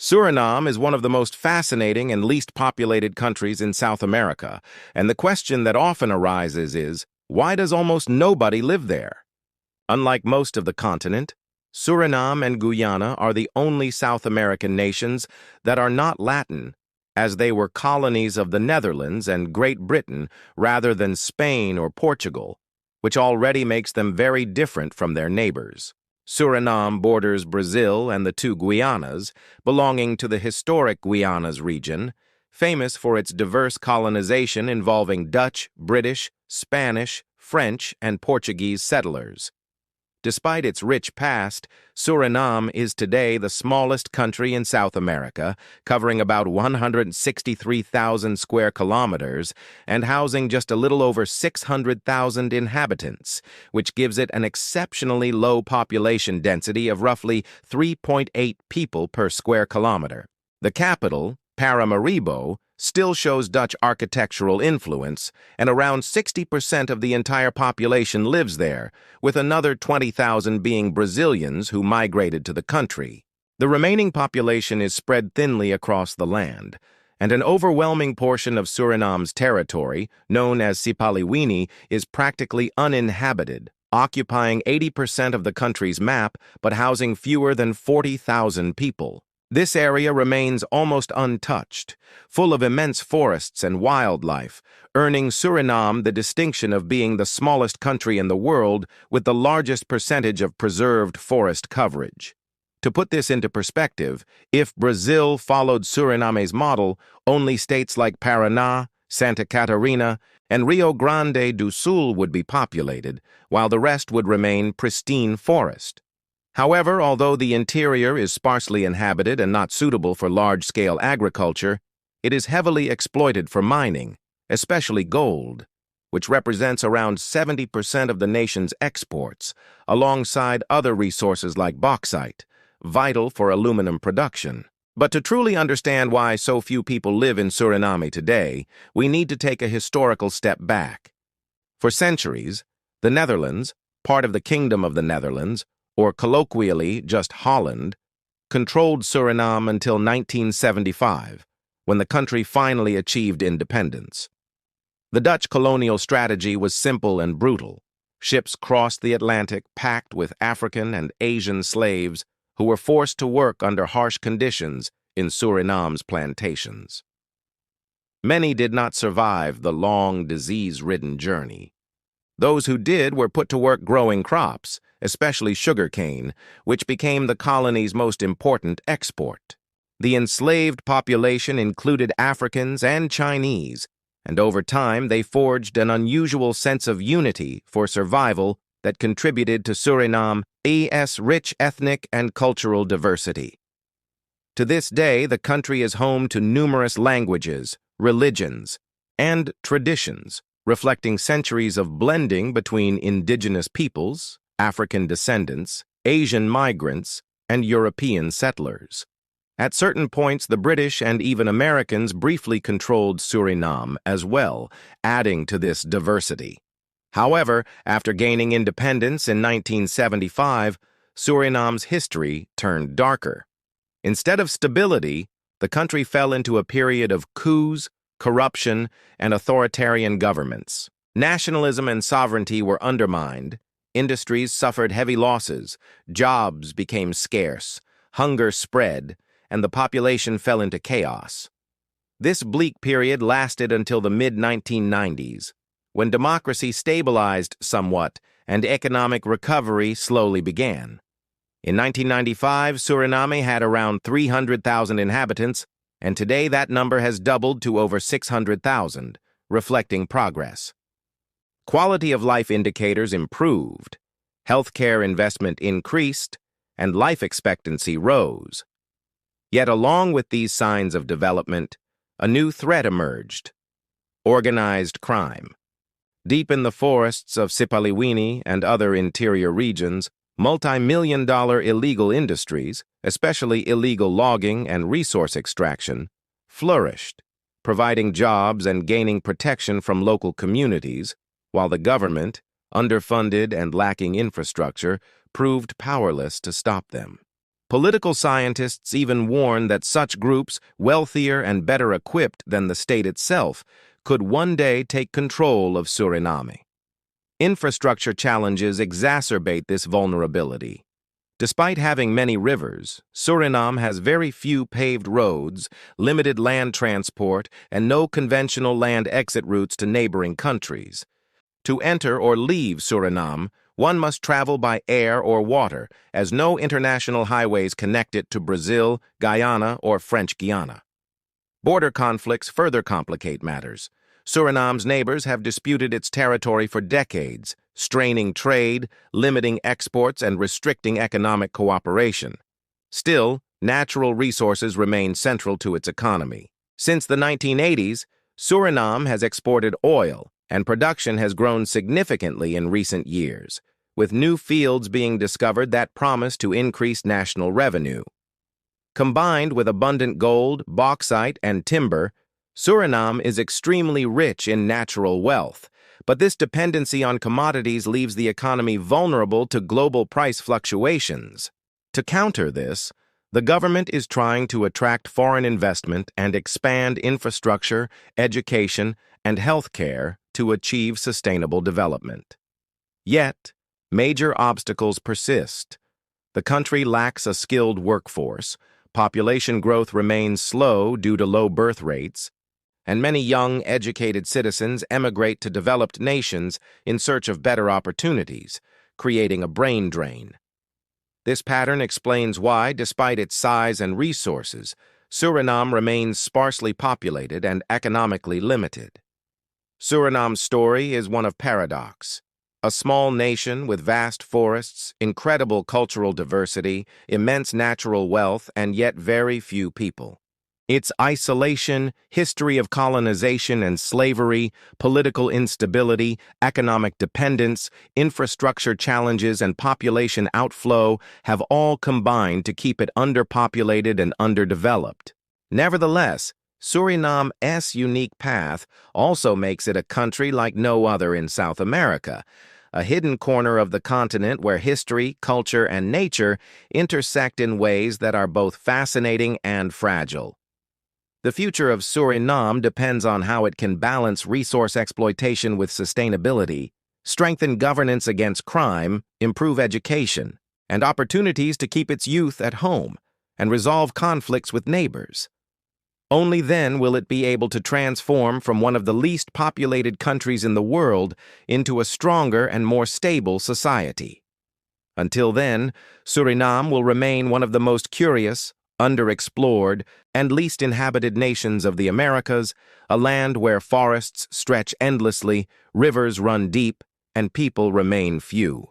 Suriname is one of the most fascinating and least populated countries in South America, and the question that often arises is, why does almost nobody live there? Unlike most of the continent, Suriname and Guyana are the only South American nations that are not Latin, as they were colonies of the Netherlands and Great Britain rather than Spain or Portugal, which already makes them very different from their neighbors. Suriname borders Brazil and the two Guianas, belonging to the historic Guianas region, famous for its diverse colonization involving Dutch, British, Spanish, French, and Portuguese settlers. Despite its rich past, Suriname is today the smallest country in South America, covering about 163,000 square kilometers and housing just a little over 600,000 inhabitants, which gives it an exceptionally low population density of roughly 3.8 people per square kilometer. The capital, Paramaribo, still shows Dutch architectural influence, and around 60% of the entire population lives there, with another 20,000 being Brazilians who migrated to the country. The remaining population is spread thinly across the land, and an overwhelming portion of Suriname's territory, known as Sipaliwini, is practically uninhabited, occupying 80% of the country's map but housing fewer than 40,000 people. This area remains almost untouched, full of immense forests and wildlife, earning Suriname the distinction of being the smallest country in the world with the largest percentage of preserved forest coverage. To put this into perspective, if Brazil followed Suriname's model, only states like Paraná, Santa Catarina, and Rio Grande do Sul would be populated, while the rest would remain pristine forest. However, although the interior is sparsely inhabited and not suitable for large-scale agriculture, it is heavily exploited for mining, especially gold, which represents around 70% of the nation's exports, alongside other resources like bauxite, vital for aluminum production. But to truly understand why so few people live in Suriname today, we need to take a historical step back. For centuries, the Netherlands, part of the Kingdom of the Netherlands, or colloquially just Holland, controlled Suriname until 1975, when the country finally achieved independence. The Dutch colonial strategy was simple and brutal. Ships crossed the Atlantic packed with African and Asian slaves who were forced to work under harsh conditions in Suriname's plantations. Many did not survive the long, disease-ridden journey. Those who did were put to work growing crops, especially sugarcane, which became the colony's most important export. The enslaved population included Africans and Chinese, and over time they forged an unusual sense of unity for survival that contributed to Suriname's rich ethnic and cultural diversity. To this day, the country is home to numerous languages, religions, and traditions, reflecting centuries of blending between indigenous peoples, African descendants, Asian migrants, and European settlers. At certain points, the British and even Americans briefly controlled Suriname as well, adding to this diversity. However, after gaining independence in 1975, Suriname's history turned darker. Instead of stability, the country fell into a period of coups, corruption, and authoritarian governments. Nationalism and sovereignty were undermined, industries suffered heavy losses, jobs became scarce, hunger spread, and the population fell into chaos. This bleak period lasted until the mid-1990s, when democracy stabilized somewhat and economic recovery slowly began. In 1995, Suriname had around 300,000 inhabitants, and today that number has doubled to over 600,000, reflecting progress. Quality of life indicators improved, healthcare investment increased, and life expectancy rose. Yet along with these signs of development, a new threat emerged: organized crime. Deep in the forests of Sipaliwini and other interior regions, multi-million-dollar illegal industries, especially illegal logging and resource extraction, flourished, providing jobs and gaining protection from local communities, while the government, underfunded and lacking infrastructure, proved powerless to stop them. Political scientists even warn that such groups, wealthier and better equipped than the state itself, could one day take control of Suriname. Infrastructure challenges exacerbate this vulnerability. Despite having many rivers, Suriname has very few paved roads, limited land transport, and no conventional land exit routes to neighboring countries. To enter or leave Suriname, one must travel by air or water, as no international highways connect it to Brazil, Guyana, or French Guiana. Border conflicts further complicate matters. Suriname's neighbors have disputed its territory for decades, straining trade, limiting exports, and restricting economic cooperation. Still, natural resources remain central to its economy. Since the 1980s, Suriname has exported oil, and production has grown significantly in recent years, with new fields being discovered that promise to increase national revenue. Combined with abundant gold, bauxite, and timber, Suriname is extremely rich in natural wealth, but this dependency on commodities leaves the economy vulnerable to global price fluctuations. To counter this, the government is trying to attract foreign investment and expand infrastructure, education, and healthcare to achieve sustainable development. Yet, major obstacles persist. The country lacks a skilled workforce, population growth remains slow due to low birth rates, and many young, educated citizens emigrate to developed nations in search of better opportunities, creating a brain drain. This pattern explains why, despite its size and resources, Suriname remains sparsely populated and economically limited. Suriname's story is one of paradox. A small nation with vast forests, incredible cultural diversity, immense natural wealth, and yet very few people. Its isolation, history of colonization and slavery, political instability, economic dependence, infrastructure challenges, and population outflow have all combined to keep it underpopulated and underdeveloped. Nevertheless, Suriname's unique path also makes it a country like no other in South America, a hidden corner of the continent where history, culture, and nature intersect in ways that are both fascinating and fragile. The future of Suriname depends on how it can balance resource exploitation with sustainability, strengthen governance against crime, improve education, and opportunities to keep its youth at home, and resolve conflicts with neighbors. Only then will it be able to transform from one of the least populated countries in the world into a stronger and more stable society. Until then, Suriname will remain one of the most curious, underexplored, and least inhabited nations of the Americas, a land where forests stretch endlessly, rivers run deep, and people remain few.